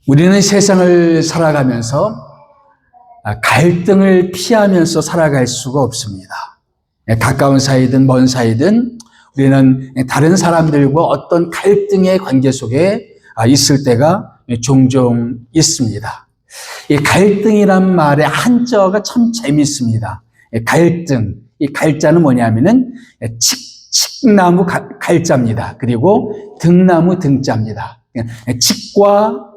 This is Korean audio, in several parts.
우리는 세상을 살아가면서 갈등을 피하면서 살아갈 수가 없습니다. 가까운 사이든 먼 사이든 우리는 다른 사람들과 어떤 갈등의 관계 속에 있을 때가 종종 있습니다. 이 갈등이란 말의 한자가 참 재미있습니다. 갈등, 이 갈자는 뭐냐면은 칡나무 갈자입니다. 그리고 등나무 등자입니다. 칡과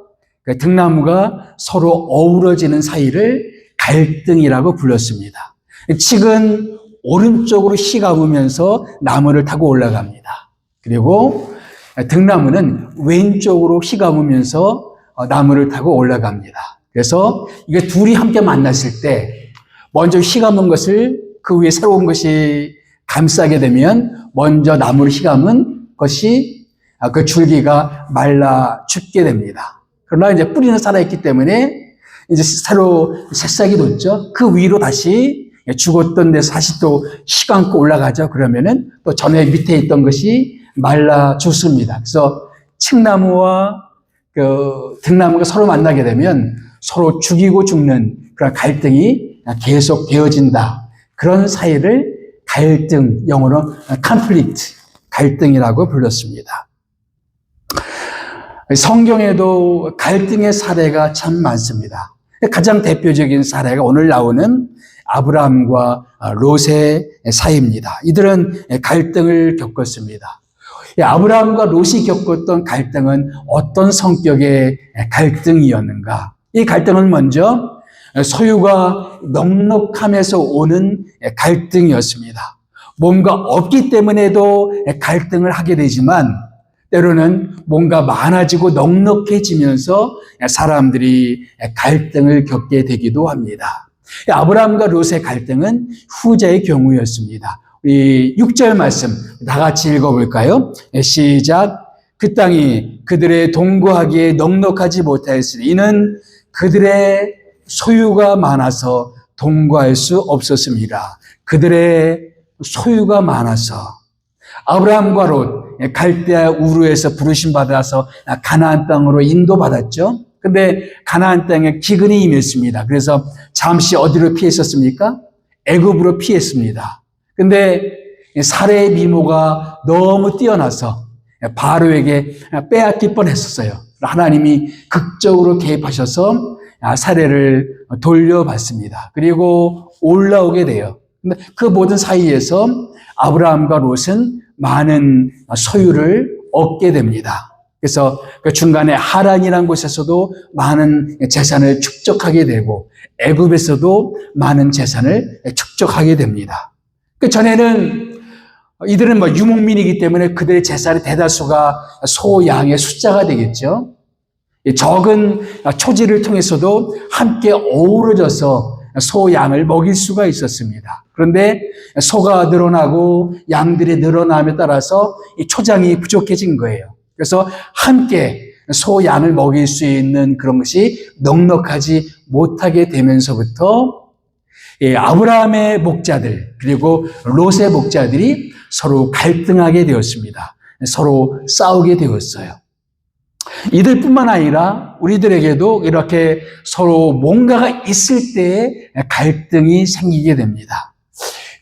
등나무가 서로 어우러지는 사이를 갈등이라고 불렀습니다. 칡은 오른쪽으로 휘감으면서 나무를 타고 올라갑니다. 그리고 등나무는 왼쪽으로 휘감으면서 나무를 타고 올라갑니다. 그래서 이게 둘이 함께 만났을 때 먼저 휘감은 것을 그 위에 새로운 것이 감싸게 되면 먼저 나무를 휘감은 것이 그 줄기가 말라 죽게 됩니다. 그러나 이제 뿌리는 살아있기 때문에 이제 새로 새싹이 돋죠. 그 위로 다시 죽었던 데서 다시 또 휘감고 올라가죠. 그러면은 또 전에 밑에 있던 것이 말라 죽습니다. 그래서 칡나무와 그 등나무가 서로 만나게 되면 서로 죽이고 죽는 그런 갈등이 계속 되어진다. 그런 사이를 갈등, 영어로 conflict, 갈등이라고 불렀습니다. 성경에도 갈등의 사례가 참 많습니다. 가장 대표적인 사례가 오늘 나오는 아브라함과 롯의 사이입니다. 이들은 갈등을 겪었습니다. 아브라함과 롯이 겪었던 갈등은 어떤 성격의 갈등이었는가? 이 갈등은 먼저 소유가 넉넉함에서 오는 갈등이었습니다. 뭔가 없기 때문에도 갈등을 하게 되지만 때로는 뭔가 많아지고 넉넉해지면서 사람들이 갈등을 겪게 되기도 합니다. 아브라함과 롯의 갈등은 후자의 경우였습니다. 우리 6절 말씀 다 같이 읽어볼까요? 시작. 그 땅이 그들의 동거하기에 넉넉하지 못하였으니 이는 그들의 소유가 많아서 동거할 수 없었습니다. 그들의 소유가 많아서. 아브라함과 롯 갈대아 우르에서 부르심 받아서 가나안 땅으로 인도받았죠. 근데 가나안 땅에 기근이 임했습니다. 그래서 잠시 어디로 피했었습니까? 애굽으로 피했습니다. 근데 사례의 미모가 너무 뛰어나서 바로에게 빼앗길 뻔했었어요. 하나님이 극적으로 개입하셔서 사례를 돌려받습니다. 그리고 올라오게 돼요. 근데 그 모든 사이에서 아브라함과 롯은 많은 소유를 얻게 됩니다. 그래서 그 중간에 하란이라는 곳에서도 많은 재산을 축적하게 되고 애굽에서도 많은 재산을 축적하게 됩니다. 그 전에는 이들은 유목민이기 때문에 그들의 재산의 대다수가 소, 양의 숫자가 되겠죠. 적은 초지를 통해서도 함께 어우러져서 소, 양을 먹일 수가 있었습니다. 그런데 소가 늘어나고 양들이 늘어남에 따라서 이 초장이 부족해진 거예요. 그래서 함께 소, 양을 먹일 수 있는 그런 것이 넉넉하지 못하게 되면서부터 아브라함의 목자들 그리고 롯의 목자들이 서로 갈등하게 되었습니다. 서로 싸우게 되었어요. 이들뿐만 아니라 우리들에게도 이렇게 서로 뭔가가 있을 때에 갈등이 생기게 됩니다.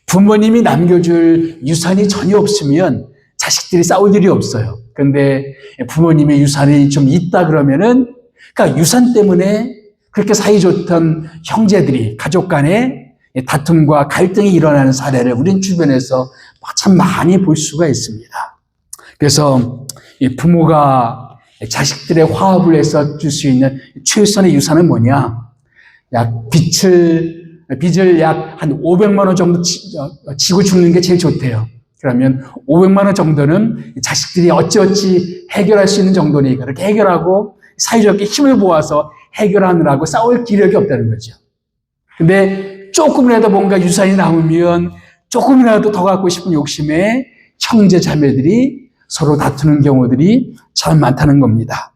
부모님이 남겨줄 유산이 전혀 없으면 자식들이 싸울 일이 없어요. 그런데 부모님의 유산이 좀 있다 그러면은 그러니까 유산 때문에 그렇게 사이좋던 형제들이 가족 간에 다툼과 갈등이 일어나는 사례를 우린 주변에서 참 많이 볼 수가 있습니다. 그래서 부모가 자식들의 화합을 해서 줄 수 있는 최선의 유산은 뭐냐? 빚을 약 한 500만 원 정도 지고 죽는 게 제일 좋대요. 그러면 500만 원 정도는 자식들이 어찌어찌 해결할 수 있는 정도니까 그렇게 해결하고 사이좋게 힘을 모아서 해결하느라고 싸울 기력이 없다는 거죠. 근데 조금이라도 뭔가 유산이 남으면 조금이라도 더 갖고 싶은 욕심에 형제 자매들이 서로 다투는 경우들이 참 많다는 겁니다.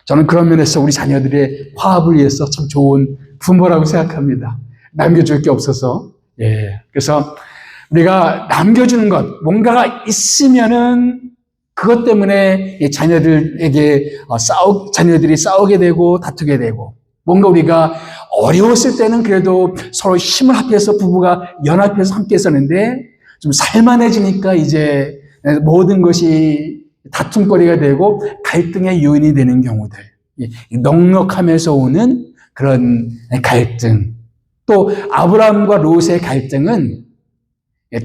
저는 그런 면에서 우리 자녀들의 화합을 위해서 참 좋은 부모라고 생각합니다. 남겨줄 게 없어서. 그래서 우리가 남겨주는 것, 뭔가가 있으면은 그것 때문에 자녀들이 싸우게 되고 다투게 되고, 뭔가 우리가 어려웠을 때는 그래도 서로 힘을 합해서 부부가 연합해서 함께 했었는데, 좀 살만해지니까 이제 모든 것이 다툼거리가 되고 갈등의 요인이 되는 경우들, 넉넉함에서 오는 그런 갈등, 또 아브라함과 롯의 갈등은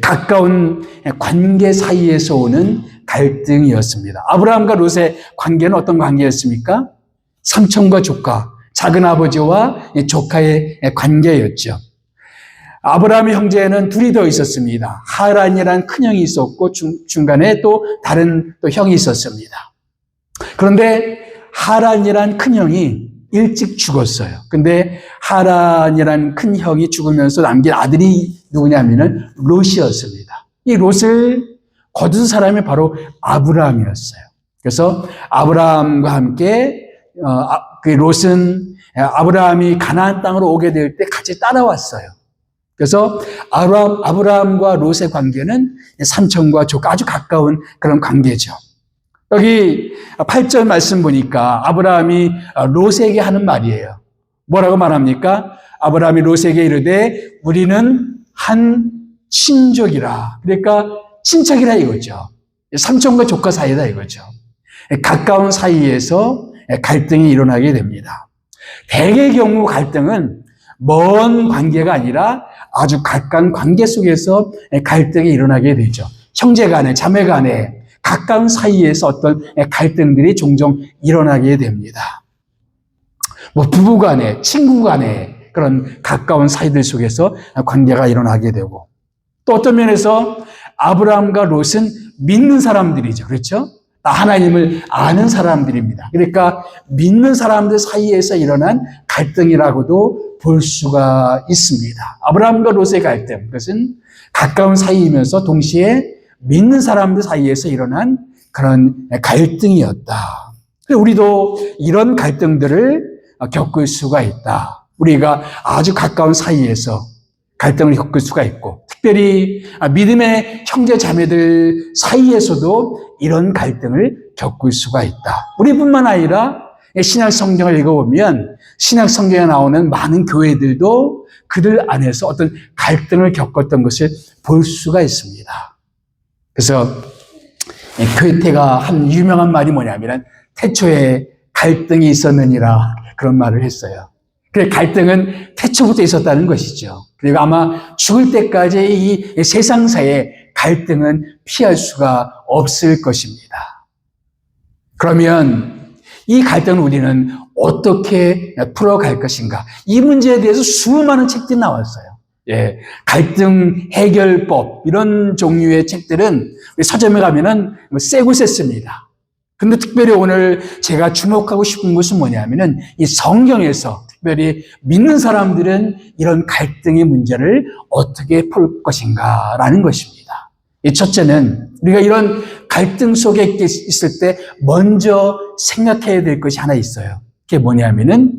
가까운 관계 사이에서 오는 갈등이었습니다. 아브라함과 롯의 관계는 어떤 관계였습니까? 삼촌과 조카, 작은 아버지와 조카의 관계였죠. 아브라함의 형제는 둘이 더 있었습니다. 하란이라는 큰 형이 있었고 중간에 또 다른 또 형이 있었습니다. 그런데 하란이란 큰 형이 일찍 죽었어요. 근데 하란이란 큰 형이 죽으면서 남긴 아들이 누구냐면은 롯이었습니다. 이 롯을 거둔 사람이 바로 아브라함이었어요. 그래서 아브라함과 함께 그 롯은 아브라함이 가나안 땅으로 오게 될 때 같이 따라왔어요. 그래서 아브라함과 롯의 관계는 삼촌과 조카, 아주 가까운 그런 관계죠. 여기 8절 말씀 보니까 아브라함이 롯에게 하는 말이에요. 뭐라고 말합니까? 아브라함이 롯에게 이르되 우리는 한 친족이라. 그러니까 친척이라 이거죠. 삼촌과 조카 사이다 이거죠. 가까운 사이에서 갈등이 일어나게 됩니다. 대개의 경우 갈등은 먼 관계가 아니라 아주 가까운 관계 속에서 갈등이 일어나게 되죠. 형제 간에, 자매 간에, 가까운 사이에서 어떤 갈등들이 종종 일어나게 됩니다. 부부 간에, 친구 간에 그런 가까운 사이들 속에서 관계가 일어나게 되고, 또 어떤 면에서 아브라함과 롯은 믿는 사람들이죠. 그렇죠? 하나님을 아는 사람들입니다. 그러니까 믿는 사람들 사이에서 일어난 갈등이라고도 볼 수가 있습니다. 아브라함과 롯의 갈등, 그것은 가까운 사이이면서 동시에 믿는 사람들 사이에서 일어난 그런 갈등이었다. 우리도 이런 갈등들을 겪을 수가 있다. 우리가 아주 가까운 사이에서 갈등을 겪을 수가 있고, 특별히 믿음의 형제 자매들 사이에서도 이런 갈등을 겪을 수가 있다. 우리뿐만 아니라 신약 성경을 읽어보면 신약 성경에 나오는 많은 교회들도 그들 안에서 어떤 갈등을 겪었던 것을 볼 수가 있습니다. 그래서 괴테가 한 유명한 말이 뭐냐면 태초에 갈등이 있었느니라, 그런 말을 했어요. 그 갈등은 태초부터 있었다는 것이죠. 그리고 아마 죽을 때까지 이 세상사의 갈등은 피할 수가 없을 것입니다. 그러면 이 갈등을 우리는 어떻게 풀어갈 것인가? 이 문제에 대해서 수많은 책들이 나왔어요. 갈등 해결법, 이런 종류의 책들은 서점에 가면은 쎄고셌습니다. 근데 특별히 오늘 제가 주목하고 싶은 것은 뭐냐면은 이 성경에서 특별히 믿는 사람들은 이런 갈등의 문제를 어떻게 풀 것인가라는 것입니다. 첫째는 우리가 이런 갈등 속에 있을 때 먼저 생각해야 될 것이 하나 있어요. 그게 뭐냐면은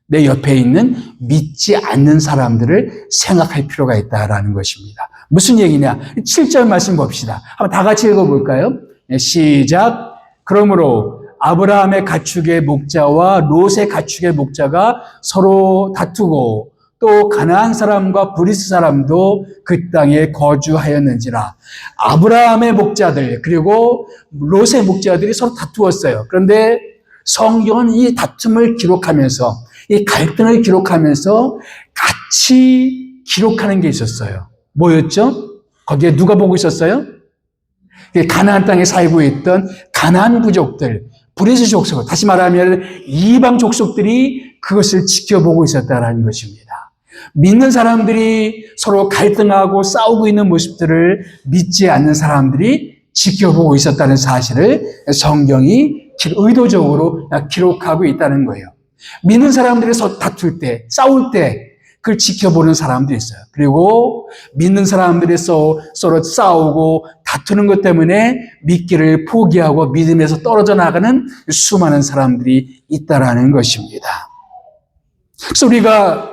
내 옆에 있는 믿지 않는 사람들을 생각할 필요가 있다라는 것입니다. 무슨 얘기냐? 7절 말씀 봅시다. 한번 다 같이 읽어볼까요? 시작. 그러므로 아브라함의 가축의 목자와 롯의 가축의 목자가 서로 다투고 또 가나안 사람과 브리스 사람도 그 땅에 거주하였는지라. 아브라함의 목자들 그리고 롯의 목자들이 서로 다투었어요. 그런데 성경은 이 다툼을 기록하면서, 이 갈등을 기록하면서 같이 기록하는 게 있었어요. 뭐였죠? 거기에 누가 보고 있었어요? 가나안 땅에 살고 있던 가나안 부족들, 브리스 족속, 다시 말하면 이방 족속들이 그것을 지켜보고 있었다는 것입니다. 믿는 사람들이 서로 갈등하고 싸우고 있는 모습들을 믿지 않는 사람들이 지켜보고 있었다는 사실을 성경이 의도적으로 기록하고 있다는 거예요. 믿는 사람들이 다툴 때, 싸울 때 그걸 지켜보는 사람도 있어요. 그리고 믿는 사람들이 서로 싸우고 다투는 것 때문에 믿기를 포기하고 믿음에서 떨어져 나가는 수많은 사람들이 있다라는 것입니다. 그래서 우리가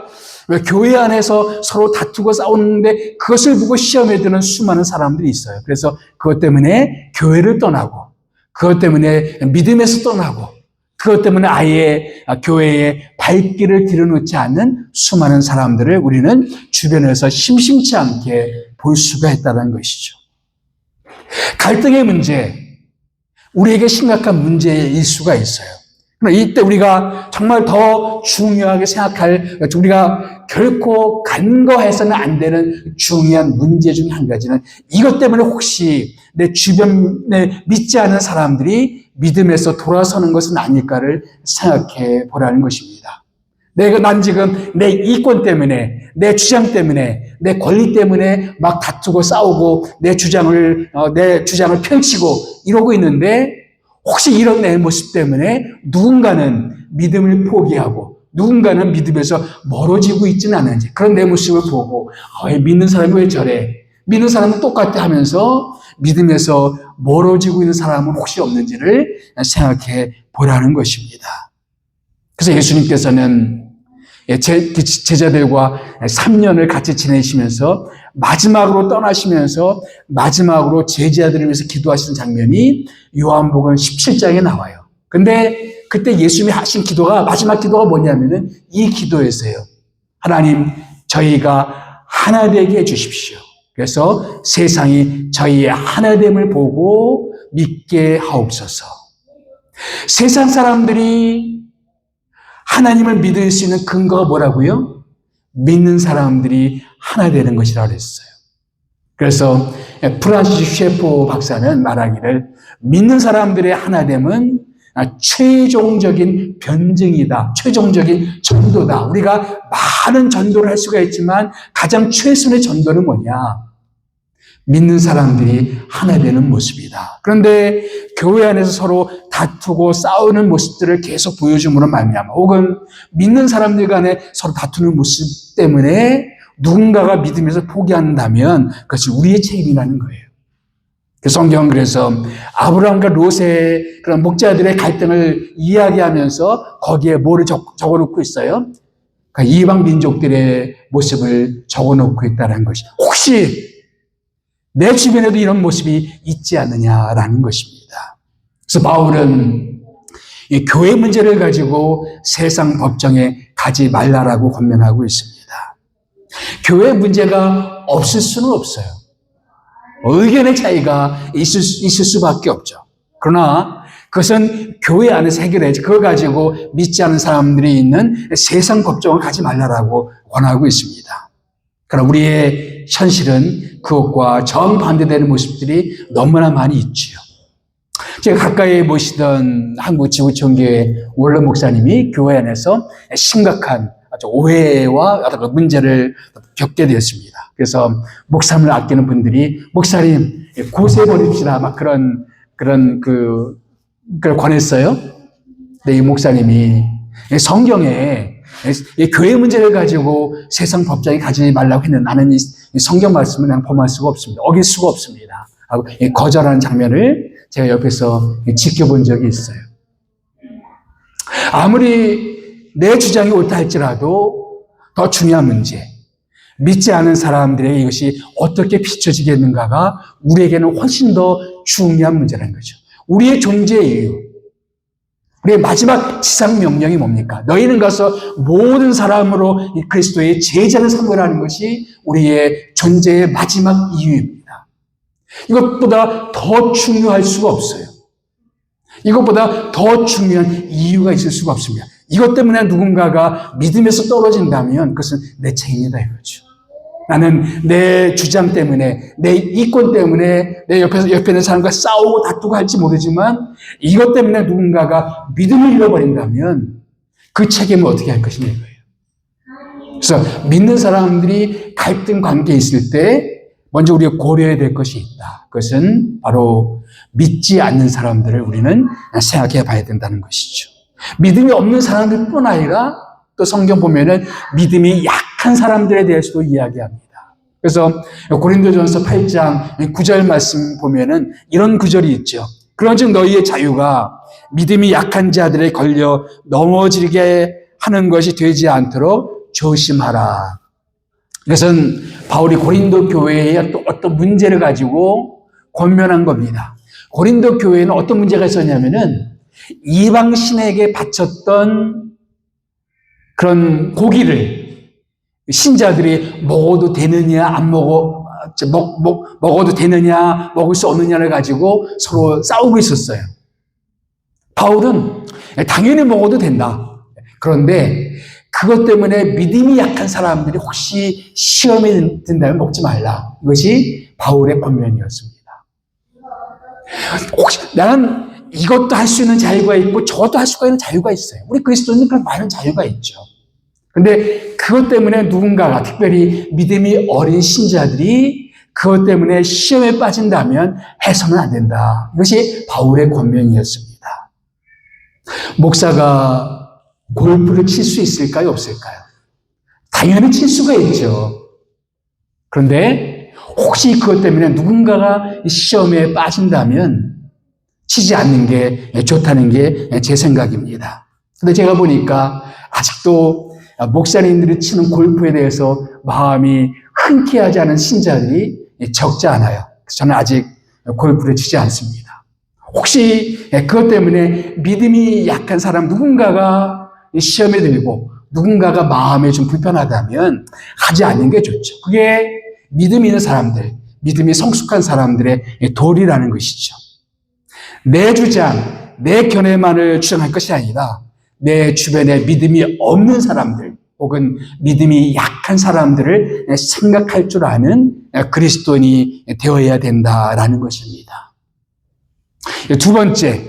왜 교회 안에서 서로 다투고 싸우는데 그것을 보고 시험에 드는 수많은 사람들이 있어요. 그래서 그것 때문에 교회를 떠나고 그것 때문에 믿음에서 떠나고 그것 때문에 아예 교회에 발길을 들여놓지 않는 수많은 사람들을 우리는 주변에서 심심치 않게 볼 수가 있다는 것이죠. 갈등의 문제, 우리에게 심각한 문제일 수가 있어요. 그러나 이때 우리가 정말 더 중요하게 생각할, 우리가 결코 간과해서는 안 되는 중요한 문제 중에 한 가지는 이것 때문에 혹시 내 주변에 믿지 않는 사람들이 믿음에서 돌아서는 것은 아닐까를 생각해 보라는 것입니다. 난 지금 내 이권 때문에, 내 주장 때문에, 내 권리 때문에 막 다투고 싸우고 내 주장을 펼치고 이러고 있는데 혹시 이런 내 모습 때문에 누군가는 믿음을 포기하고 누군가는 믿음에서 멀어지고 있지는 않은지 그런 내 모습을 보고 믿는 사람이 왜 저래? 믿는 사람은 똑같아 하면서 믿음에서 멀어지고 있는 사람은 혹시 없는지를 생각해 보라는 것입니다. 그래서 예수님께서는 제자들과 3년을 같이 지내시면서 마지막으로 떠나시면서 마지막으로 제자들을 위해서 기도하시는 장면이 요한복음 17장에 나와요. 근데 그때 예수님이 하신 기도가 마지막 기도가 뭐냐면은 이 기도였어요. 하나님, 저희가 하나 되게 해주십시오. 그래서 세상이 저희의 하나됨을 보고 믿게 하옵소서. 세상 사람들이 하나님을 믿을 수 있는 근거가 뭐라고요? 믿는 사람들이 하나 되는 것이라고 그랬어요. 그래서 프란시스 셰퍼 박사는 말하기를 믿는 사람들의 하나됨은 최종적인 변증이다. 최종적인 전도다. 우리가 많은 전도를 할 수가 있지만 가장 최선의 전도는 뭐냐? 믿는 사람들이 하나 되는 모습이다. 그런데 교회 안에서 서로 다투고 싸우는 모습들을 계속 보여줌으로 말미암아 혹은 믿는 사람들 간에 서로 다투는 모습 때문에 누군가가 믿음에서 포기한다면 그것이 우리의 책임이라는 거예요. 성경은 그래서 아브라함과 롯의 그런 목자들의 갈등을 이야기하면서 거기에 뭐를 적어놓고 있어요? 그러니까 이방 민족들의 모습을 적어놓고 있다는 것이 혹시 내 주변에도 이런 모습이 있지 않느냐라는 것입니다. 그래서 바울은 이 교회 문제를 가지고 세상 법정에 가지 말라라고 권면하고 있습니다. 교회 문제가 없을 수는 없어요. 의견의 차이가 있을 수밖에 없죠. 그러나 그것은 교회 안에서 해결해야지 그걸 가지고 믿지 않는 사람들이 있는 세상 법정을 가지 말라라고 권하고 있습니다. 그러나 우리의 현실은 그것과 정반대되는 모습들이 너무나 많이 있지요. 제가 가까이 모시던 한국지구촌교회 원로 목사님이 교회 안에서 심각한 오해와 문제를 겪게 되었습니다. 그래서 목사님을 아끼는 분들이 목사님 고세버립시다 막 그걸 권했어요. 근데 이 목사님이 성경에 교회 문제를 가지고 세상 법정에 가지 말라고 했는데 나는 이 성경 말씀을 그냥 범할 수가 없습니다. 어길 수가 없습니다. 하고 거절하는 장면을 제가 옆에서 지켜본 적이 있어요. 아무리 내 주장이 옳다 할지라도 더 중요한 문제, 믿지 않은 사람들에게 이것이 어떻게 비춰지겠는가가 우리에게는 훨씬 더 중요한 문제라는 거죠. 우리의 존재의 이유, 우리의 마지막 지상 명령이 뭡니까? 너희는 가서 모든 사람으로 이 그리스도의 제자를 삼으라는 것이 우리의 존재의 마지막 이유입니다. 이것보다 더 중요할 수가 없어요. 이것보다 더 중요한 이유가 있을 수가 없습니다. 이것 때문에 누군가가 믿음에서 떨어진다면 그것은 내 책임이다 이거죠. 나는 내 주장 때문에, 내 이권 때문에 내 옆에 있는 사람과 싸우고 다투고 할지 모르지만 이것 때문에 누군가가 믿음을 잃어버린다면 그 책임을 어떻게 할 것이냐 이거예요. 그래서 믿는 사람들이 갈등 관계에 있을 때 먼저 우리가 고려해야 될 것이 있다. 그것은 바로 믿지 않는 사람들을 우리는 생각해 봐야 된다는 것이죠. 믿음이 없는 사람들뿐 아니라 또 성경 보면은 믿음이 약한 사람들에 대해서도 이야기합니다. 그래서 고린도전서 8장 9절 말씀 보면은 이런 구절이 있죠. 그런즉 너희의 자유가 믿음이 약한 자들에 걸려 넘어지게 하는 것이 되지 않도록 조심하라. 이것은 바울이 고린도 교회의 또 어떤 문제를 가지고 권면한 겁니다. 고린도 교회에는 어떤 문제가 있었냐면은 이방신에게 바쳤던 그런 고기를 신자들이 먹어도 되느냐 안 먹어도 되느냐 먹을 수 없느냐를 가지고 서로 싸우고 있었어요. 바울은 당연히 먹어도 된다. 그런데 그것 때문에 믿음이 약한 사람들이 혹시 시험에 든다면 먹지 말라. 이것이 바울의 권면이었습니다. 혹시 나는 이것도 할 수 있는 자유가 있고 저것도 할 수가 있는 자유가 있어요. 우리 그리스도인은 그런 많은 자유가 있죠. 그런데 그것 때문에 누군가가 특별히 믿음이 어린 신자들이 그것 때문에 시험에 빠진다면 해서는 안 된다. 이것이 바울의 권면이었습니다. 목사가 골프를 칠 수 있을까요? 없을까요? 당연히 칠 수가 있죠. 그런데 혹시 그것 때문에 누군가가 시험에 빠진다면 치지 않는 게 좋다는 게 제 생각입니다. 근데 제가 보니까 아직도 목사님들이 치는 골프에 대해서 마음이 흔쾌하지 않은 신자들이 적지 않아요. 그래서 저는 아직 골프를 치지 않습니다. 혹시 그것 때문에 믿음이 약한 사람 누군가가 시험에 들고 누군가가 마음에 좀 불편하다면 하지 않는 게 좋죠. 그게 믿음이 있는 사람들, 믿음이 성숙한 사람들의 도리라는 것이죠. 내 주장, 내 견해만을 주장할 것이 아니라 내 주변에 믿음이 없는 사람들 혹은 믿음이 약한 사람들을 생각할 줄 아는 그리스도인이 되어야 된다라는 것입니다. 두 번째,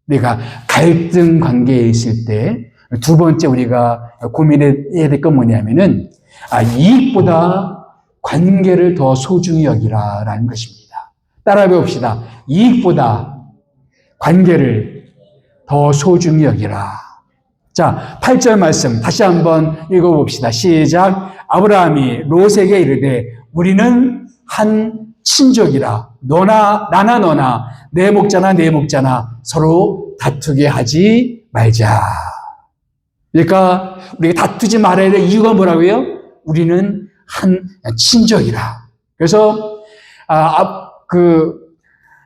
우리가 갈등 관계에 있을 때 두 번째 우리가 고민해야 될 건 뭐냐면은 이익보다 관계를 더 소중히 여기라라는 것입니다. 따라해 봅시다. 이익보다 관계를 더 소중히 여기라. 자, 8절 말씀 다시 한번 읽어봅시다. 시작. 아브라함이 롯에게 이르되 우리는 한 친족이라 나나 너나 내 목자나 내 목자나 서로 다투게 하지 말자. 그러니까 우리가 다투지 말아야 될 이유가 뭐라고요? 우리는 한 친족이라. 그래서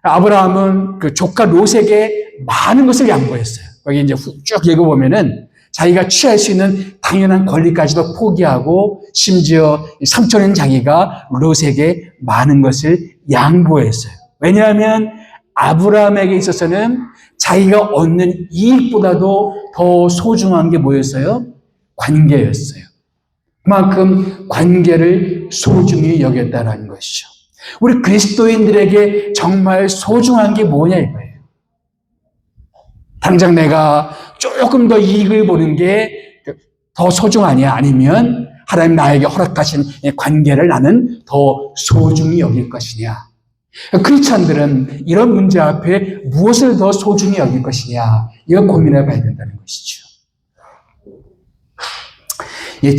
아브라함은 그 조카 롯에게 많은 것을 양보했어요. 여기 이제 쭉 읽어보면은 자기가 취할 수 있는 당연한 권리까지도 포기하고 심지어 삼촌인 자기가 롯에게 많은 것을 양보했어요. 왜냐하면 아브라함에게 있어서는 자기가 얻는 이익보다도 더 소중한 게 뭐였어요? 관계였어요. 그만큼 관계를 소중히 여겼다는 것이죠. 우리 그리스도인들에게 정말 소중한 게 뭐냐 이거예요. 당장 내가 조금 더 이익을 보는 게 더 소중하냐 아니면 하나님 나에게 허락하신 관계를 나는 더 소중히 여길 것이냐. 크리스찬들은 이런 문제 앞에 무엇을 더 소중히 여길 것이냐 이거 고민해 봐야 된다는 것이죠.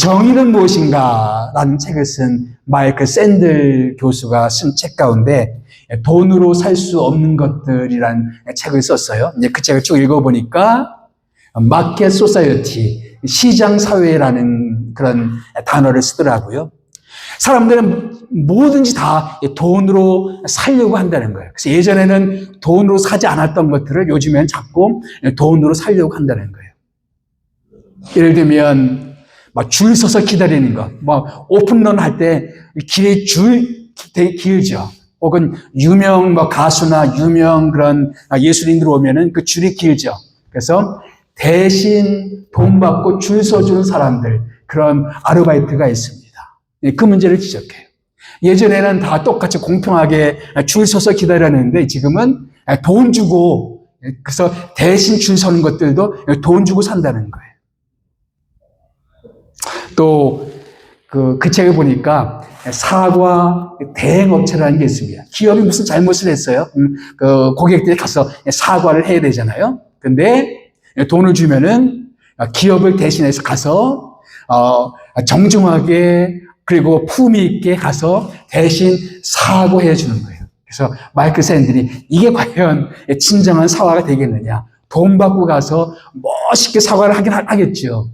정의는 무엇인가 라는 책을 쓴 마이클 샌들 교수가 쓴 책 가운데 돈으로 살 수 없는 것들이라는 책을 썼어요. 이제 그 책을 쭉 읽어보니까 마켓 소사이어티, 시장 사회라는 그런 단어를 쓰더라고요. 사람들은 뭐든지 다 돈으로 살려고 한다는 거예요. 그래서 예전에는 돈으로 사지 않았던 것들을 요즘엔 자꾸 돈으로 살려고 한다는 거예요. 예를 들면 막 줄 서서 기다리는 것, 뭐 오픈런 할 때 길에 줄 되게 길죠. 혹은 유명 가수나 유명 그런 예술인들 오면은 그 줄이 길죠. 그래서 대신 돈 받고 줄 서주는 사람들, 그런 아르바이트가 있습니다. 그 문제를 지적해요. 예전에는 다 똑같이 공평하게 줄 서서 기다렸는데 지금은 돈 주고, 그래서 대신 줄 서는 것들도 돈 주고 산다는 거예요. 또 그 책을 보니까 사과 대행업체라는 게 있습니다. 기업이 무슨 잘못을 했어요? 그 고객들이 가서 사과를 해야 되잖아요. 근데 돈을 주면은 기업을 대신해서 가서 정중하게 그리고 품위 있게 가서 대신 사과해 주는 거예요. 그래서 마이클 샌들이 이게 과연 진정한 사과가 되겠느냐? 돈 받고 가서 멋있게 사과를 하긴 하겠죠.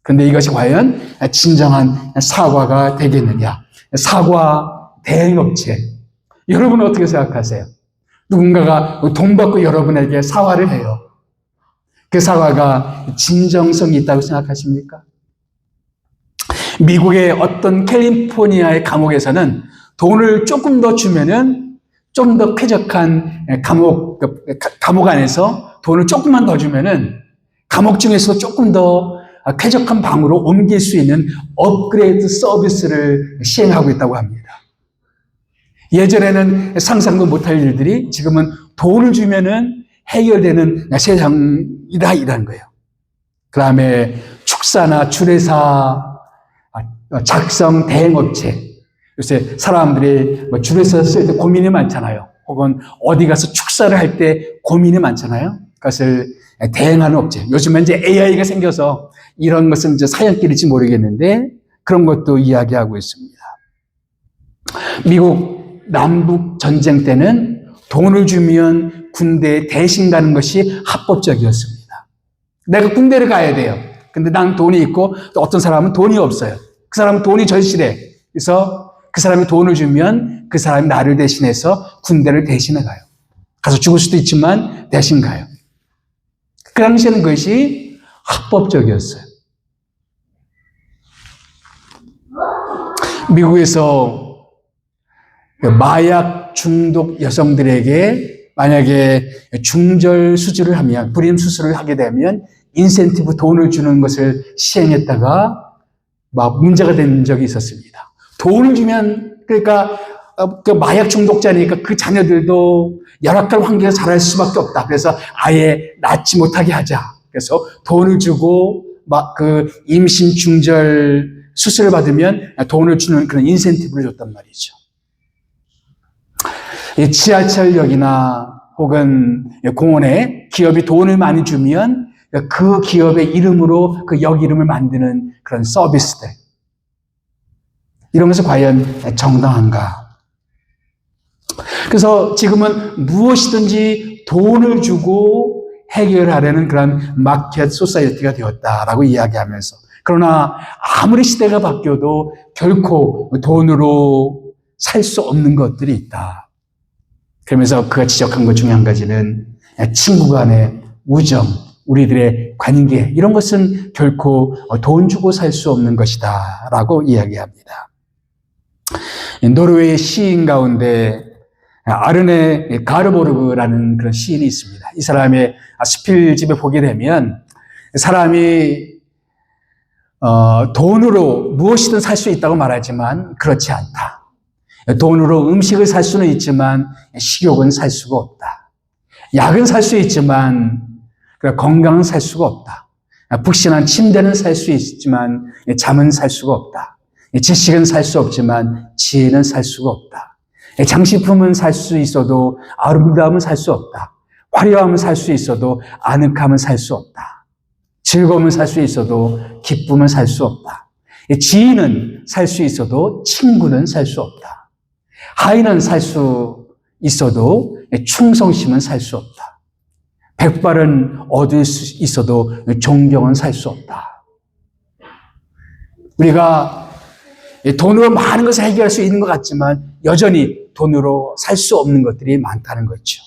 근데 이것이 과연 진정한 사과가 되겠느냐? 사과 대행업체. 여러분은 어떻게 생각하세요? 누군가가 돈 받고 여러분에게 사과를 해요. 그 사과가 진정성이 있다고 생각하십니까? 미국의 어떤 캘리포니아의 감옥에서는 돈을 조금 더 주면은 좀 더 쾌적한 감옥 안에서 돈을 조금만 더 주면은 감옥 중에서 조금 더 쾌적한 방으로 옮길 수 있는 업그레이드 서비스를 시행하고 있다고 합니다. 예전에는 상상도 못할 일들이 지금은 돈을 주면은 해결되는 세상이다, 이라는 거예요. 그 다음에 축사나 주례사 작성 대행업체. 요새 사람들이 주례사 쓸 때 고민이 많잖아요. 혹은 어디 가서 축사를 할 때 고민이 많잖아요. 그것을 대행하는 업체. 요즘은 이제 AI가 생겨서 이런 것은 이제 사연길일지 모르겠는데 그런 것도 이야기하고 있습니다. 미국 남북 전쟁 때는 돈을 주면 군대에 대신 가는 것이 합법적이었습니다. 내가 군대를 가야 돼요. 근데 난 돈이 있고 또 어떤 사람은 돈이 없어요. 그 사람은 돈이 절실해. 그래서 그 사람이 돈을 주면 그 사람이 나를 대신해서 군대를 대신해 가요. 가서 죽을 수도 있지만 대신 가요. 그 당시에는 그것이 합법적이었어요. 미국에서 마약 중독 여성들에게 만약에 중절 수술을 하면, 불임 수술을 하게 되면 인센티브 돈을 주는 것을 시행했다가 막 문제가 된 적이 있었습니다. 돈을 주면, 그러니까 그 마약 중독자니까 그 자녀들도 열악한 환경에서 자랄 수밖에 없다. 그래서 아예 낳지 못하게 하자. 그래서 돈을 주고 막 그 임신 중절 수술을 받으면 돈을 주는 그런 인센티브를 줬단 말이죠. 지하철역이나 혹은 공원에 기업이 돈을 많이 주면 그 기업의 이름으로 그 역 이름을 만드는 그런 서비스들. 이런 것이 과연 정당한가? 그래서 지금은 무엇이든지 돈을 주고 해결하려는 그런 마켓 소사이어티가 되었다라고 이야기하면서, 그러나 아무리 시대가 바뀌어도 결코 돈으로 살 수 없는 것들이 있다. 그러면서 그가 지적한 것 중에 한 가지는 친구 간의 우정, 우리들의 관계, 이런 것은 결코 돈 주고 살 수 없는 것이다 라고 이야기합니다. 노르웨이 시인 가운데 아르네 가르보르그라는 그런 시인이 있습니다. 이 사람의 수필집에 보게 되면 사람이 돈으로 무엇이든 살 수 있다고 말하지만 그렇지 않다. 돈으로 음식을 살 수는 있지만 식욕은 살 수가 없다. 약은 살 수 있지만 건강은 살 수가 없다. 푹신한 침대는 살 수 있지만 잠은 살 수가 없다. 지식은 살 수 없지만 지혜는 살 수가 없다. 장식품은 살 수 있어도 아름다움은 살 수 없다. 화려함은 살 수 있어도 아늑함은 살 수 없다. 즐거움은 살 수 있어도 기쁨은 살 수 없다. 지인은 살 수 있어도 친구는 살 수 없다. 하인은 살 수 있어도 충성심은 살 수 없다. 백발은 얻을 수 있어도 존경은 살 수 없다. 우리가 돈으로 많은 것을 해결할 수 있는 것 같지만 여전히 돈으로 살 수 없는 것들이 많다는 거죠.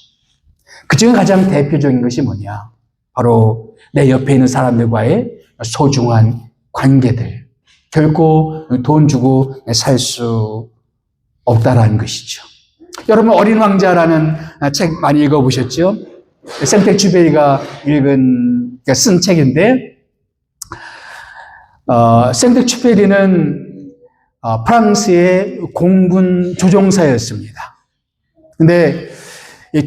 그중에 가장 대표적인 것이 뭐냐? 바로 내 옆에 있는 사람들과의 소중한 관계들. 결코 돈 주고 살 수 없다라는 것이죠. 여러분, 어린 왕자라는 책 많이 읽어보셨죠? 생텍쥐페리가 쓴 책인데, 생텍쥐페리는 프랑스의 공군 조종사였습니다. 근데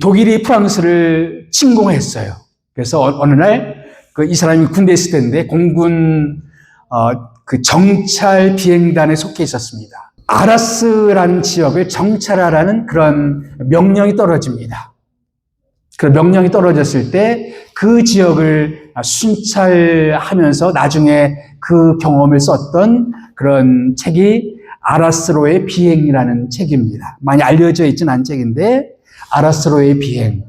독일이 프랑스를 침공했어요. 그래서 어느 날 이 사람이 군대에 있을 때인데 공군 그 정찰 비행단에 속해 있었습니다. 아라스라는 지역을 정찰하라는 그런 명령이 떨어집니다. 그런 명령이 떨어졌을 때 그 지역을 순찰하면서 나중에 그 경험을 썼던 그런 책이 아라스로의 비행이라는 책입니다. 많이 알려져 있지는 않은 책인데 아라스로의 비행.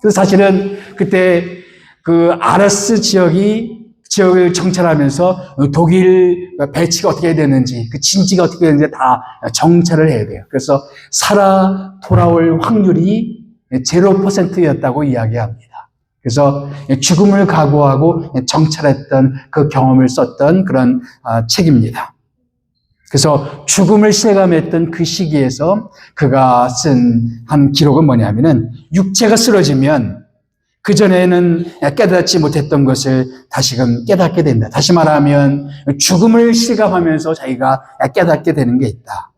그래서 사실은 그때 그 아라스 지역을 정찰하면서 독일 배치가 어떻게 되는지, 그 진지가 어떻게 되는지 다 정찰을 해야 돼요. 그래서 살아 돌아올 확률이 0%였다고 이야기합니다. 그래서 죽음을 각오하고 정찰했던 그 경험을 썼던 그런 책입니다. 그래서 죽음을 실감했던 그 시기에서 그가 쓴 한 기록은 뭐냐면은 육체가 쓰러지면 그전에는 깨닫지 못했던 것을 다시금 깨닫게 된다. 다시 말하면 죽음을 실감하면서 자기가 깨닫게 되는 게 있다.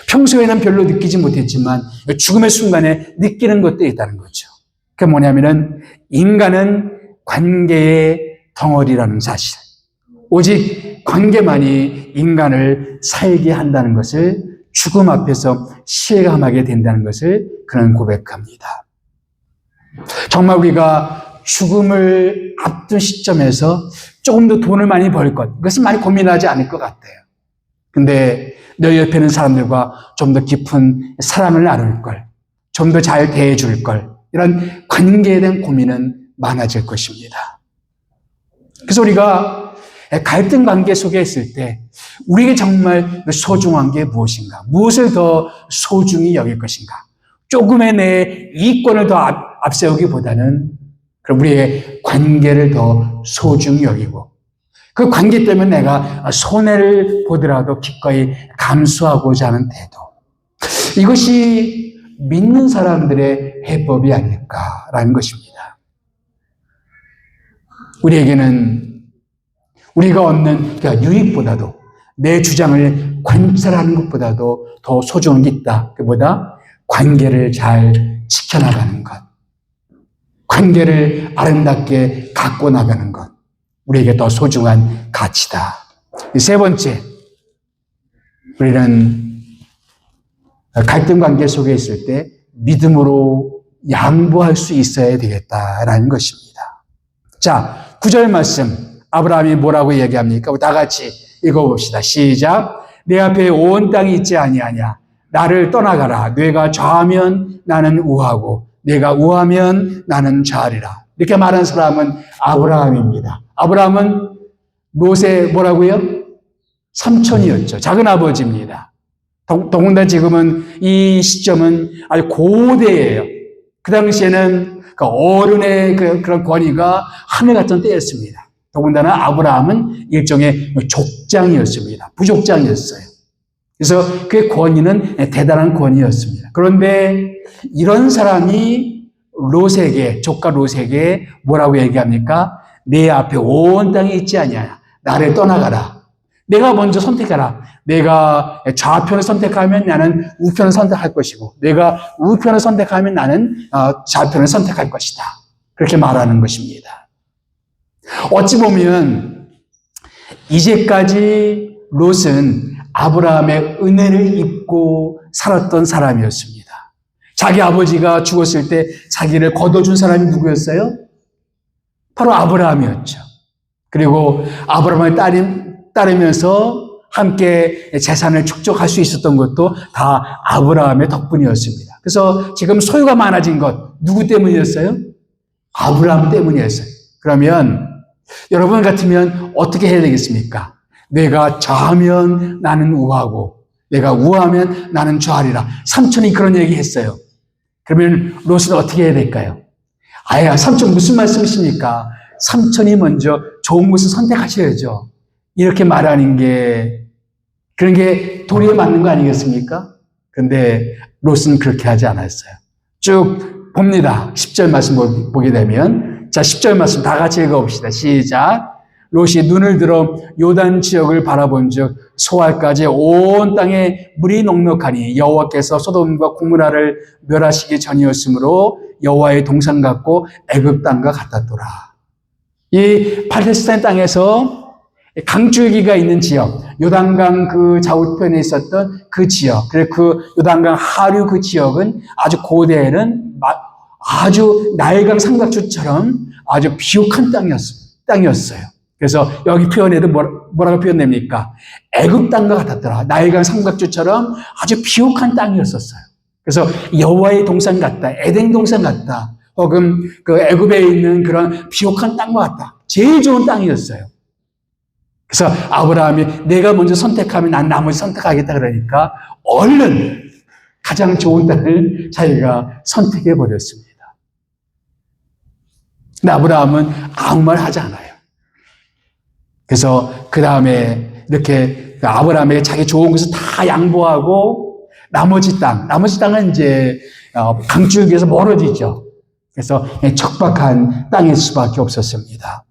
평소에는 별로 느끼지 못했지만 죽음의 순간에 느끼는 것도 있다는 거죠. 그게 뭐냐면은 인간은 관계의 덩어리라는 사실. 오직 관계만이 인간을 살게 한다는 것을 죽음 앞에서 실감하게 된다는 것을 그는 고백합니다. 정말 우리가 죽음을 앞둔 시점에서 조금 더 돈을 많이 벌 것, 그것은 많이 고민하지 않을 것 같아요. 근데 너 옆에 있는 사람들과 좀 더 깊은 사랑을 나눌 걸, 좀 더 잘 대해줄 걸, 이런 관계에 대한 고민은 많아질 것입니다. 그래서 우리가 갈등 관계 속에 있을 때 우리에게 정말 소중한 게 무엇인가? 무엇을 더 소중히 여길 것인가? 조금의 내 이익권을 더 앞세우기보다는 그럼 우리의 관계를 더 소중히 여기고 그 관계 때문에 내가 손해를 보더라도 기꺼이 감수하고자 하는 태도. 이것이 믿는 사람들의 해법이 아닐까라는 것입니다. 우리에게는 우리가 얻는 유익보다도 내 주장을 관찰하는 것보다도 더 소중한 게 있다. 그보다 관계를 잘 지켜나가는 것, 관계를 아름답게 갖고 나가는 것, 우리에게 더 소중한 가치다. 세 번째, 우리는 갈등 관계 속에 있을 때 믿음으로 양보할 수 있어야 되겠다라는 것입니다. 자, 9절 말씀. 아브라함이 뭐라고 얘기합니까? 다 같이 읽어봅시다. 시작. 내 앞에 온 땅이 있지 아니하냐. 나를 떠나가라. 내가 좌하면 나는 우하고 내가 우하면 나는 좌하리라. 이렇게 말한 사람은 아브라함입니다. 아브라함은 롯의 뭐라고요? 삼촌이었죠. 작은 아버지입니다. 더군다나 지금은 이 시점은 아주 고대예요. 그 당시에는 그 어른의 그런 권위가 하늘 같은 때였습니다. 더군다나 아브라함은 일종의 족장이었습니다. 부족장이었어요. 그래서 그의 권위는 대단한 권위였습니다. 그런데 이런 사람이 롯에게, 조카 롯에게 뭐라고 얘기합니까? 내 앞에 온 땅이 있지 아니하냐. 나를 떠나가라. 내가 먼저 선택하라. 내가 좌편을 선택하면 나는 우편을 선택할 것이고 내가 우편을 선택하면 나는 좌편을 선택할 것이다. 그렇게 말하는 것입니다. 어찌 보면 이제까지 롯은 아브라함의 은혜를 입고 살았던 사람이었습니다. 자기 아버지가 죽었을 때 자기를 거둬준 사람이 누구였어요? 바로 아브라함이었죠. 그리고 아브라함을 따르면서 함께 재산을 축적할 수 있었던 것도 다 아브라함의 덕분이었습니다. 그래서 지금 소유가 많아진 것 누구 때문이었어요? 아브라함 때문이었어요. 그러면 여러분 같으면 어떻게 해야 되겠습니까? 내가 좌하면 나는 우하고 내가 우하면 나는 좌하리라. 삼촌이 그런 얘기 했어요. 그러면 롯은 어떻게 해야 될까요? 아야, 삼촌 무슨 말씀이십니까? 삼촌이 먼저 좋은 것을 선택하셔야죠. 이렇게 말하는 게 그런 게 도리에 맞는 거 아니겠습니까? 근데 롯은 그렇게 하지 않았어요. 쭉 봅니다. 10절 말씀 보게 되면 자, 10절 말씀 다 같이 읽어봅시다. 시작. 롯이 눈을 들어 요단 지역을 바라본 즉 소알까지 온 땅에 물이 넉넉하니 여호와께서 소돔과 고모라를 멸하시기 전이었으므로 여호와의 동산 같고 애굽 땅과 같았더라. 이 팔레스타인 땅에서 강줄기가 있는 지역, 요단강 그 좌우편에 있었던 그 지역, 그리고 그 요단강 하류 그 지역은 아주 고대에는 아주 나일강 삼각주처럼 아주 비옥한 땅이었어요. 그래서 여기 표현에도 뭐라고 표현됩니까? 애굽 땅과 같았더라. 나일강 삼각주처럼 아주 비옥한 땅이었었어요. 그래서 여호와의 동산 같다, 에덴 동산 같다, 혹은 그 애굽에 있는 그런 비옥한 땅과 같다. 제일 좋은 땅이었어요. 그래서 아브라함이 내가 먼저 선택하면 난 나머지 선택하겠다 그러니까 얼른 가장 좋은 땅을 자기가 선택해 버렸습니다. 근데 아브라함은 아무 말 하지 않아요. 그래서 그 다음에 이렇게 아브라함에게 자기 좋은 것을 다 양보하고 나머지 땅은 이제 강줄기에서 멀어지죠. 그래서 척박한 땅일 수밖에 없었습니다.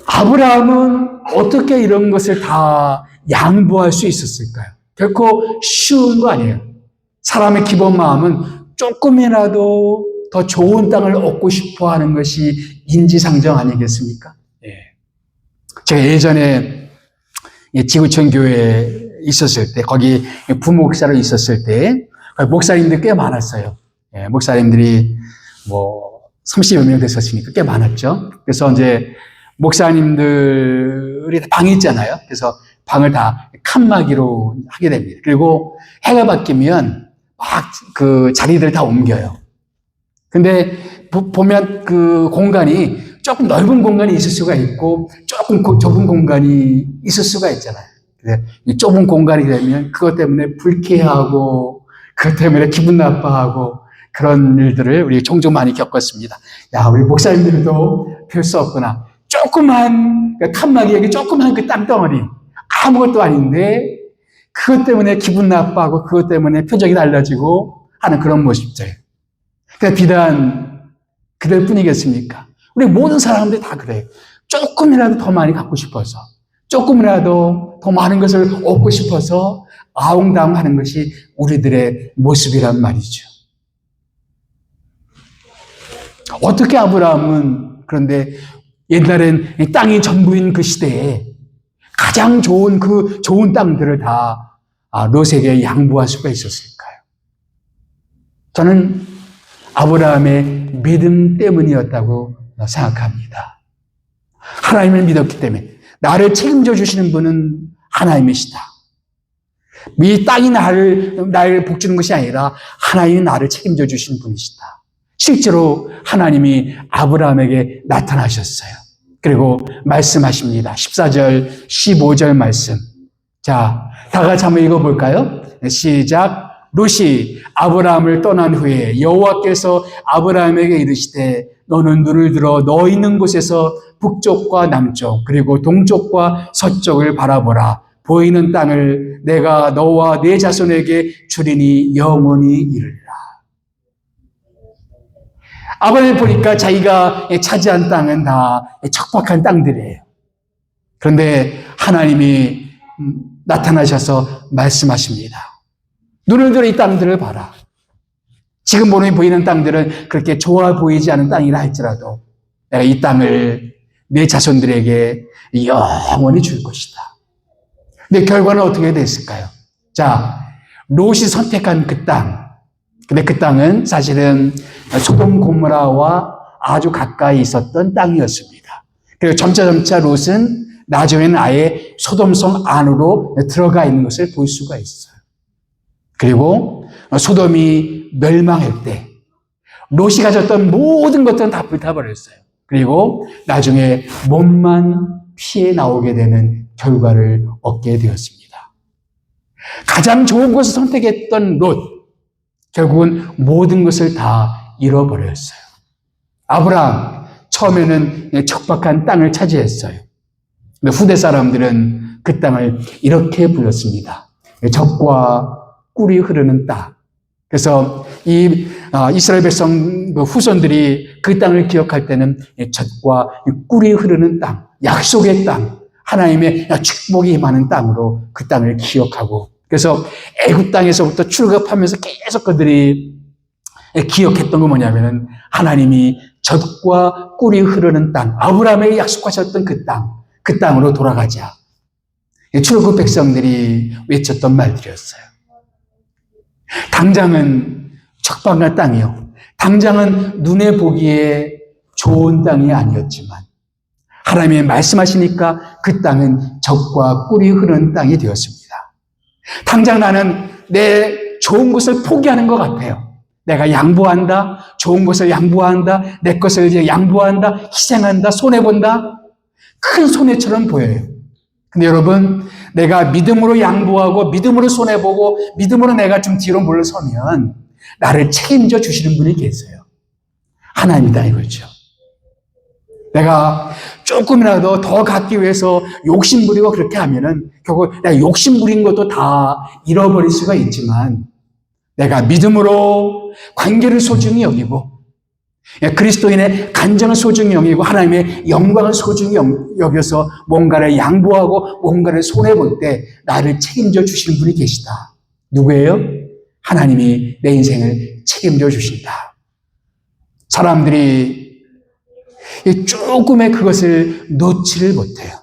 아브라함은 어떻게 이런 것을 다 양보할 수 있었을까요? 결코 쉬운 거 아니에요. 사람의 기본 마음은 조금이라도 더 좋은 땅을 얻고 싶어 하는 것이 인지상정 아니겠습니까? 예. 제가 예전에 지구촌 교회에 있었을 때, 거기 부목사로 있었을 때, 목사님들이 꽤 많았어요. 예, 목사님들이 30여 명 됐었으니까 꽤 많았죠. 그래서 이제 목사님들이 방이 있잖아요. 그래서 방을 다 칸막이로 하게 됩니다. 그리고 해가 바뀌면 막 그 자리들 다 옮겨요. 근데 보면 그 공간이 조금 넓은 공간이 있을 수가 있고 조금 좁은 공간이 있을 수가 있잖아요. 이 좁은 공간이 되면 그것 때문에 불쾌하고 그것 때문에 기분 나빠하고 그런 일들을 우리 종종 많이 겪었습니다. 야, 우리 목사님들도 별 수 없구나. 조그만 칸막이에게 조그만 그 땅덩어리 아무것도 아닌데 그것 때문에 기분 나빠하고 그것 때문에 표정이 달라지고 하는 그런 모습들. 그러니까 비단 그럴 뿐이겠습니까? 우리 모든 사람들이 다 그래요. 조금이라도 더 많이 갖고 싶어서, 조금이라도 더 많은 것을 얻고 싶어서 아웅다웅하는 것이 우리들의 모습이란 말이죠. 어떻게 아브라함은 그런데 옛날엔 땅이 전부인 그 시대에 가장 좋은 그 좋은 땅들을 다 롯에게 양보할 수가 있었을까요? 저는 아브라함의 믿음 때문이었다고 생각합니다. 하나님을 믿었기 때문에 나를 책임져 주시는 분은 하나님이시다. 이 땅이 나를 복주는 것이 아니라 하나님이 나를 책임져 주시는 분이시다. 실제로 하나님이 아브라함에게 나타나셨어요. 그리고 말씀하십니다. 14절, 15절 말씀. 자, 다 같이 한번 읽어볼까요? 시작. 롯이 아브라함을 떠난 후에 여호와께서 아브라함에게 이르시되 너는 눈을 들어 너 있는 곳에서 북쪽과 남쪽 그리고 동쪽과 서쪽을 바라보라. 보이는 땅을 내가 너와 네 자손에게 주리니 영원히 이르리라. 아브라함이 보니까 자기가 차지한 땅은 다 척박한 땅들이에요. 그런데 하나님이 나타나셔서 말씀하십니다. 눈을 들어 이 땅들을 봐라. 지금 보이는 땅들은 그렇게 좋아 보이지 않은 땅이라 할지라도 내가 이 땅을 내 자손들에게 영원히 줄 것이다. 근데 결과는 어떻게 됐을까요? 자, 롯이 선택한 그 땅. 근데 그 땅은 사실은 소돔 고모라와 아주 가까이 있었던 땅이었습니다. 그리고 점차 롯은 나중에는 아예 소돔성 안으로 들어가 있는 것을 볼 수가 있어요. 그리고 소돔이 멸망할 때 롯이 가졌던 모든 것들은 다 불타버렸어요. 그리고 나중에 몸만 피해 나오게 되는 결과를 얻게 되었습니다. 가장 좋은 것을 선택했던 롯, 결국은 모든 것을 다 잃어버렸어요. 아브라함, 처음에는 척박한 땅을 차지했어요. 근데 후대 사람들은 그 땅을 이렇게 불렀습니다. 젖과 꿀이 흐르는 땅. 그래서 이스라엘 백성 후손들이 그 땅을 기억할 때는 젖과 꿀이 흐르는 땅, 약속의 땅, 하나님의 축복이 임하는 땅으로 그 땅을 기억하고, 그래서 애굽 땅에서부터 출애굽하면서 계속 그들이 기억했던 건 뭐냐면은 하나님이 젖과 꿀이 흐르는 땅, 아브라함에게 약속하셨던 그 땅으로 돌아가자. 출애굽 백성들이 외쳤던 말들이었어요. 당장은 척박한 땅이요. 당장은 눈에 보기에 좋은 땅이 아니었지만 하나님이 말씀하시니까 그 땅은 젖과 꿀이 흐르는 땅이 되었습니다. 당장 나는 내 좋은 것을 포기하는 것 같아요. 내가 양보한다, 좋은 것을 양보한다, 내 것을 이제 양보한다, 희생한다, 손해본다. 큰 손해처럼 보여요. 근데 여러분, 내가 믿음으로 양보하고 믿음으로 손해보고 믿음으로 내가 좀 뒤로 물러서면 나를 책임져 주시는 분이 계세요. 하나님이다 이거죠. 내가 조금이라도 더 갖기 위해서 욕심부리고 그렇게 하면은 결국 내가 욕심부린 것도 다 잃어버릴 수가 있지만 내가 믿음으로 관계를 소중히 여기고 그리스도인의 간정을 소중히 여기고 하나님의 영광을 소중히 여겨서 뭔가를 양보하고 뭔가를 손해볼 때 나를 책임져 주시는 분이 계시다. 누구예요? 하나님이 내 인생을 책임져 주신다. 사람들이 조금의 그것을 놓지를 못해요.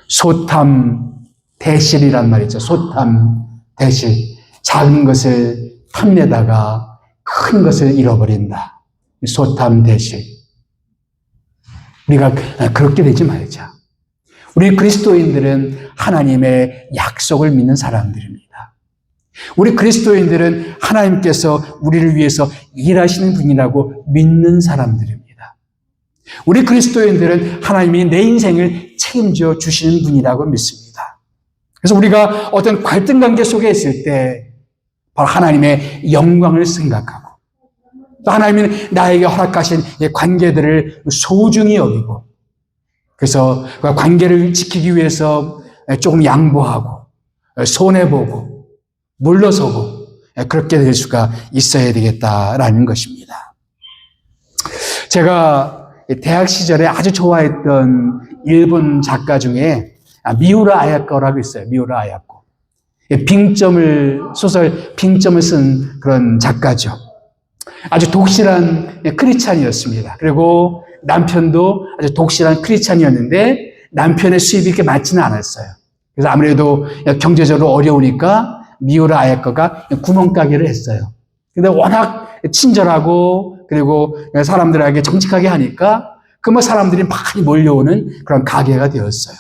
소탐대실이란 말이죠. 소탐대실. 작은 것을 탐내다가 큰 것을 잃어버린다. 소탐대실. 우리가 그렇게 되지 말자. 우리 그리스도인들은 하나님의 약속을 믿는 사람들입니다. 우리 그리스도인들은 하나님께서 우리를 위해서 일하시는 분이라고 믿는 사람들입니다. 우리 그리스도인들은 하나님이 내 인생을 책임져 주시는 분이라고 믿습니다. 그래서 우리가 어떤 갈등 관계 속에 있을 때 바로 하나님의 영광을 생각하고 또 하나님은 나에게 허락하신 관계들을 소중히 여기고 그래서 그 관계를 지키기 위해서 조금 양보하고 손해보고 물러서고 그렇게 될 수가 있어야 되겠다라는 것입니다. 제가 대학 시절에 아주 좋아했던 일본 작가 중에 미우라 아야코라고 있어요. 미우라 아야코. 소설 빙점을 쓴 그런 작가죠. 아주 독실한 크리스찬이었습니다. 그리고 남편도 아주 독실한 크리스찬이었는데 남편의 수입이 그렇게 많지는 않았어요. 그래서 아무래도 경제적으로 어려우니까 미우라 아야코가 구멍가게를 했어요. 근데 워낙 친절하고 그리고 사람들에게 정직하게 하니까 그 사람들이 많이 몰려오는 그런 가게가 되었어요.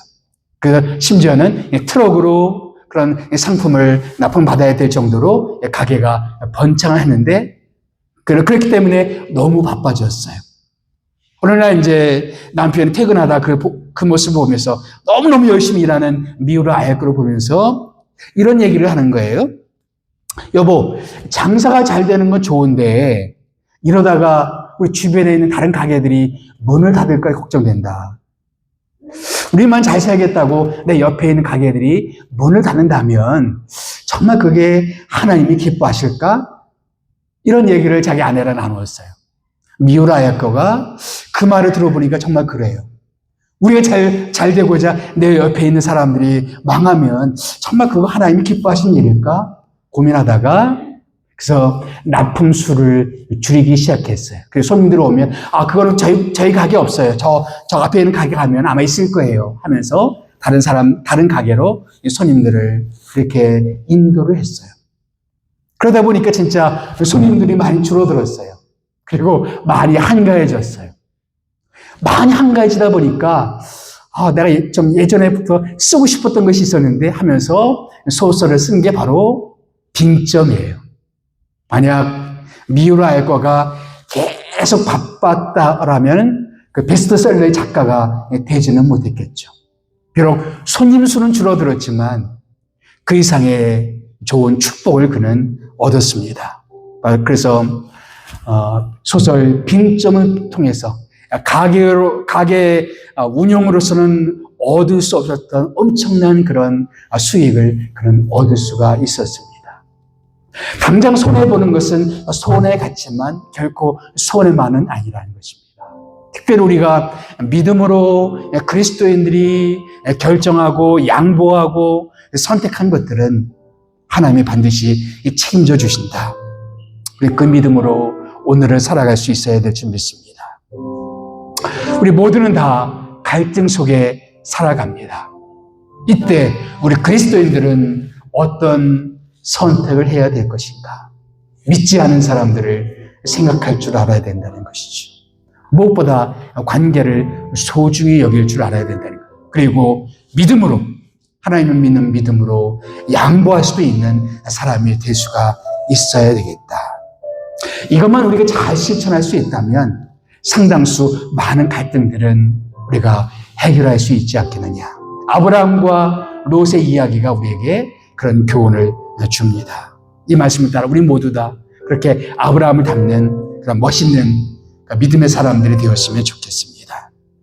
그래서 심지어는 트럭으로 그런 상품을 납품받아야 될 정도로 가게가 번창을 했는데 그렇기 때문에 너무 바빠졌어요. 어느 날 이제 남편이 퇴근하다 그 모습을 보면서 너무너무 열심히 일하는 미우라 아야코를 보면서 이런 얘기를 하는 거예요. 여보, 장사가 잘 되는 건 좋은데 이러다가 우리 주변에 있는 다른 가게들이 문을 닫을까 걱정된다. 우리만 잘 살겠다고 내 옆에 있는 가게들이 문을 닫는다면 정말 그게 하나님이 기뻐하실까? 이런 얘기를 자기 아내랑 나누었어요. 미우라 아야코가 그 말을 들어보니까 정말 그래요. 우리가 잘 되고자 내 옆에 있는 사람들이 망하면 정말 그거 하나님이 기뻐하시는 일일까? 고민하다가 그래서 납품수를 줄이기 시작했어요. 그래서 손님들이 오면 그거는 저희 가게 없어요. 저 앞에 있는 가게 가면 아마 있을 거예요 하면서 다른 가게로 손님들을 그렇게 인도를 했어요. 그러다 보니까 진짜 손님들이 많이 줄어들었어요. 그리고 많이 한가해졌어요. 많이 한가해지다 보니까 내가 좀 예전에부터 쓰고 싶었던 것이 있었는데 하면서 소설을 쓴 게 바로 빙점이에요. 만약 미우라 아야코가 계속 바빴다라면 그 베스트셀러의 작가가 되지는 못했겠죠. 비록 손님 수는 줄어들었지만 그 이상의 좋은 축복을 그는 얻었습니다. 그래서 소설 빙점을 통해서 가게 운영으로서는 얻을 수 없었던 엄청난 그런 수익을 그는 얻을 수가 있었습니다. 당장 손해보는 것은 손해 같지만 결코 손해만은 아니라는 것입니다. 특별히 우리가 믿음으로 그리스도인들이 결정하고 양보하고 선택한 것들은 하나님이 반드시 책임져 주신다. 우리 그 믿음으로 오늘을 살아갈 수 있어야 될 줄 믿습니다. 우리 모두는 다 갈등 속에 살아갑니다. 이때 우리 그리스도인들은 어떤 선택을 해야 될 것인가? 믿지 않은 사람들을 생각할 줄 알아야 된다는 것이죠. 무엇보다 관계를 소중히 여길 줄 알아야 된다는 것. 그리고 믿음으로, 하나님을 믿는 믿음으로 양보할 수도 있는 사람이 될 수가 있어야 되겠다. 이것만 우리가 잘 실천할 수 있다면 상당수 많은 갈등들은 우리가 해결할 수 있지 않겠느냐. 아브라함과 롯의 이야기가 우리에게 그런 교훈을 줍니다. 이 말씀을 따라 우리 모두 다 그렇게 아브라함을 닮는 그런 멋있는 믿음의 사람들이 되었으면 좋겠습니다.